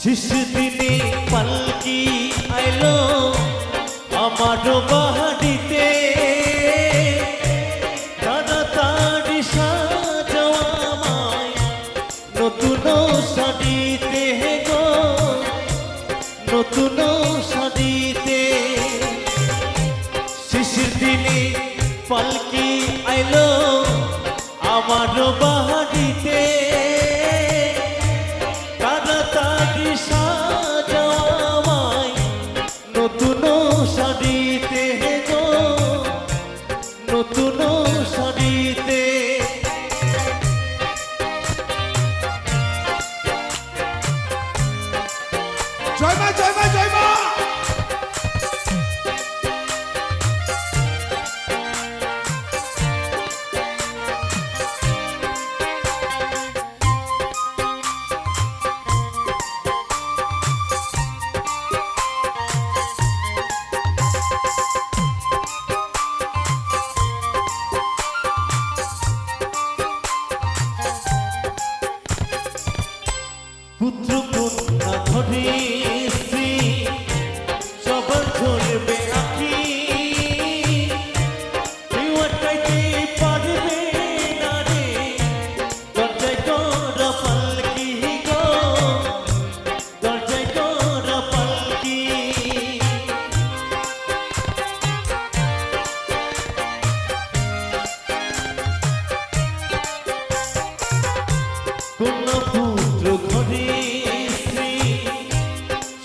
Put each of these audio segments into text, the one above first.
শেষ দিনে পালকি আইলো আমার বাড়িতে, তাড়াতাড়ি সাজাও আমায় নতুন শাড়িতে গো, নতুন শাড়িতে। শেষ দিনে পালকি আইলো আমার বাড়িতে, তাড়াতাড়ি সাজাও আমায় নতুন শাড়িতে গো, নতুন শাড়িতে। জয় মা জয় মা জয় মা। পুত্র কন্যা ধরে শ্রী সবার ধরবে আঁকি, কেউ আটকাইতে পারবে না রে দরজায় করা পালকি গো, দরজায় করা পালকি। কন্যা পুত্র ঘরে শ্রী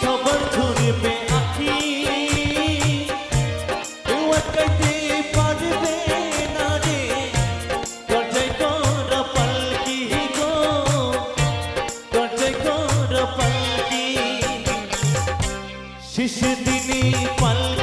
সবার ধরবে আঁকি, কেউ আটকাইতে পারবে না রে দরজায় করা পালকি গো, দরজায় করা পালকি। শেষ দিনে পালকি